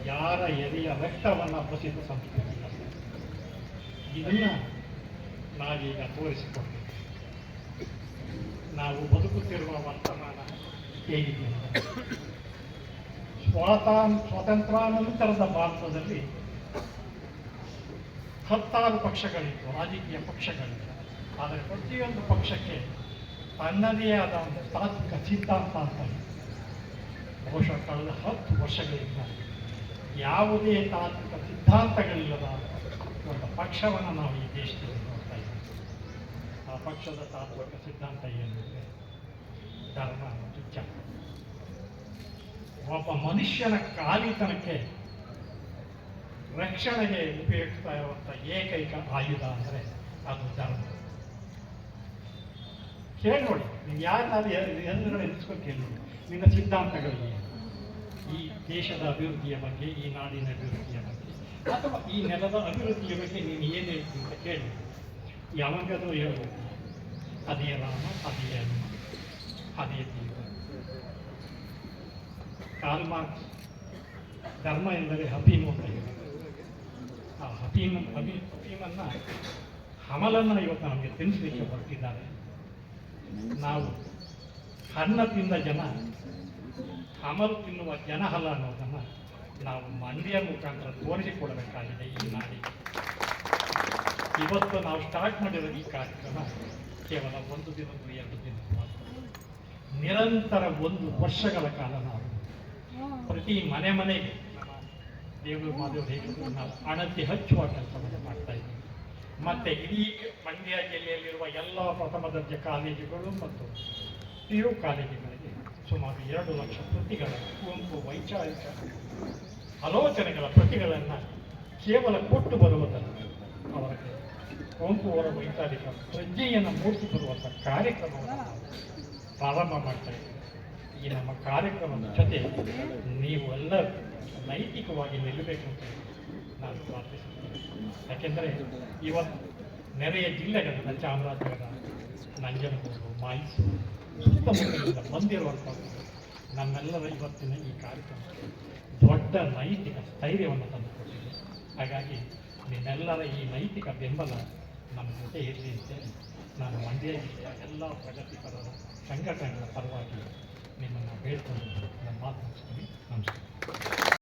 ಯಾರ ಎದೆಯ ರಕ್ತವನ್ನು ಬಸಿದ ಸಂಸ್ಕೃತಿ. ಇದನ್ನು ನಾವೀಗ ತೋರಿಸಿಕೊಡ್ತೀವಿ. ನಾವು ಬದುಕುತ್ತಿರುವ ವರ್ತಮಾನ ಹೇಗಿದೆ? ಸ್ವಾತಂತ್ರ್ಯಾನಂತರದ ಭಾರತದಲ್ಲಿ 16 ಪಕ್ಷಗಳಿತ್ತು, ರಾಜಕೀಯ ಪಕ್ಷಗಳಿತ್ತು. ಆದರೆ ಪ್ರತಿಯೊಂದು ಪಕ್ಷಕ್ಕೆ ತನ್ನದೇ ಆದ ಒಂದು ತಾತ್ವಿಕ ಸಿದ್ಧಾಂತ ಅಂತ ಇದೆ. ಬಹುಶಃ ಕಳೆದ 10 ವರ್ಷಗಳಿಂದ ಯಾವುದೇ ತಾತ್ವಿಕ ಸಿದ್ಧಾಂತಗಳಿಲ್ಲದ ಒಂದು ಪಕ್ಷವನ್ನು ನಾವು ಈ ದೇಶದಲ್ಲಿ ನೋಡ್ತಾ ಇದ್ದೀವಿ. ಆ ಪಕ್ಷದ ತಾತ್ವಿಕ ಸಿದ್ಧಾಂತ ಏನಿದೆ? ಧರ್ಮ ಮತ್ತು ಜಾತಿ. ಒಬ್ಬ ಮನುಷ್ಯನ ಕಾಲಿತನಕ್ಕೆ ರಕ್ಷಣೆಗೆ ಉಪಯುಕ್ತ ಇರುವಂಥ ಏಕೈಕ ಆಯುಧ ಅಂದರೆ ಅದು ಧರ್ಮ. ಕೇಳಿ ನೋಡಿ, ನೀವು ಯಾರನ್ನಾದ್ರೂ ಎಲ್ಲರೂ ಎನಿಸ್ಕೊಂಡು ಕೇಳಿ ನೋಡಿ, ನಿನ್ನ ಸಿದ್ಧಾಂತಗಳಿಗೆ ಈ ದೇಶದ ಅಭಿವೃದ್ಧಿಯ ಬಗ್ಗೆ, ಈ ನಾಡಿನ ಅಭಿವೃದ್ಧಿಯ ಬಗ್ಗೆ, ಅಥವಾ ಈ ನೆಲದ ಅಭಿವೃದ್ಧಿಯ ಬಗ್ಗೆ ನೀನು ಏನು ಹೇಳ್ತೀನಿ ಅಂತ ಕೇಳಿ. ಯಾವಾಗಾದರೂ ಹೇಳ್ಬೋದು, ಅದೇ ರಾಮ, ಅದೇ ಹನುಮ, ಅದೇ ದೇವ. ಕಾರ್ಲ್ ಮಾರ್ಕ್ಸ್ ಧರ್ಮ ಎಂದರೆ ಹಫೀಮು ಅಂತ ಹೇಳಿದರು. ಆ ಹಫೀಮನ್ನು ಹಮಲನ್ನು ಇವತ್ತು ನಮಗೆ ತಿನ್ನಿಸಲಿಕ್ಕೆ ಹೊರಟಿದ್ದಾರೆ. ನಾವು ಹಣ್ಣ ತಿಂದ ಜನ ಹಮಲು ತಿನ್ನುವ ಜನಹಲ ಅನ್ನೋದನ್ನು ನಾವು ಮಂಡ್ಯ ಮುಖಾಂತರ ತೋರಿಸಿಕೊಡಬೇಕಾಗಿದೆ ಈ ನಾಡಿಗೆ. ಇವತ್ತು ನಾವು ಸ್ಟಾರ್ಟ್ ಮಾಡಿರೋ ಈ ಕಾರ್ಯಕ್ರಮ ಕೇವಲ 1 ದಿನದ 2 ದಿನ ಮಾತ್ರ. ನಿರಂತರ 1 ವರ್ಷಗಳ ಕಾಲ ನಾವು ಪ್ರತಿ ಮನೆಗೆ ನಮ್ಮ ದೇವರು ಮಾದೇವರು ಹೇಳಿದ್ರು, ನಾವು ಅಣತಿ ಹಚ್ಚುವ ಕೆಲಸವನ್ನು ಮಾಡ್ತಾ ಇದ್ದೀವಿ. ಮತ್ತು ಇಡೀ ಮಂಡ್ಯ ಜಿಲ್ಲೆಯಲ್ಲಿರುವ ಎಲ್ಲ ಪ್ರಥಮ ದರ್ಜೆ ಕಾಲೇಜುಗಳು ಮತ್ತು PU ಕಾಲೇಜುಗಳಿಗೆ ಸುಮಾರು 2 ಲಕ್ಷ ಪ್ರತಿಗಳ ಕುವೆಂಪು ವೈಚಾರಿಕ ಆಲೋಚನೆಗಳ ಪ್ರತಿಗಳನ್ನು ಕೇವಲ ಕೊಟ್ಟು ಬರುವುದನ್ನು ಅವರಿಗೆ ಕುವೆಂಪು ಅವರ ವೈಚಾರಿಕ ಪ್ರಜ್ಞೆಯನ್ನು ಮೂಡಿಸಿ ಬರುವಂಥ ಕಾರ್ಯಕ್ರಮವನ್ನು ನಾವು ಪ್ರಾರಂಭ ಮಾಡ್ತಾ ಇದ್ದೀವಿ. ಈ ನಮ್ಮ ಕಾರ್ಯಕ್ರಮದ ಜೊತೆ ನೀವು ಎಲ್ಲರೂ ನೈತಿಕವಾಗಿ ನಿಲ್ಲಬೇಕಂತ ನಾನು ಪ್ರಾರ್ಥಿಸುತ್ತೇನೆ. ಯಾಕೆಂದರೆ ಇವತ್ತು ನೆರೆಯ ಜಿಲ್ಲೆಗಳಿಂದ ಚಾಮರಾಜನಗರ, ನಂಜನಗೂಡು, ಮೈಸೂರು ಸುತ್ತಮುತ್ತಲಿಂದ ಬಂದಿರುವಂಥದ್ದು ನಮ್ಮೆಲ್ಲರ ಇವತ್ತಿನ ಈ ಕಾರ್ಯಕ್ರಮಕ್ಕೆ ದೊಡ್ಡ ನೈತಿಕ ಸ್ಥೈರ್ಯವನ್ನು ತಂದುಕೊಟ್ಟಿದೆ. ಹಾಗಾಗಿ ನಿಮ್ಮೆಲ್ಲರ ಈ ನೈತಿಕ ಬೆಂಬಲ ನಮ್ಮ ಜೊತೆ ಇರಲಿ ಅಂತೇಳಿ ನಾನು ಮಂಡ್ಯ ಜಿಲ್ಲೆಯ ಎಲ್ಲ ಪ್ರಗತಿಪರರ ಸಂಘಟನೆಗಳ ಪರವಾಗಿ ನಿಮ್ಮನ್ನು ಬೇಡ್ಕೊಂಡು ನನ್ನ ಮಾತು ಮುಗಿಸ್ತೀನಿ. ನಮಸ್ಕಾರ.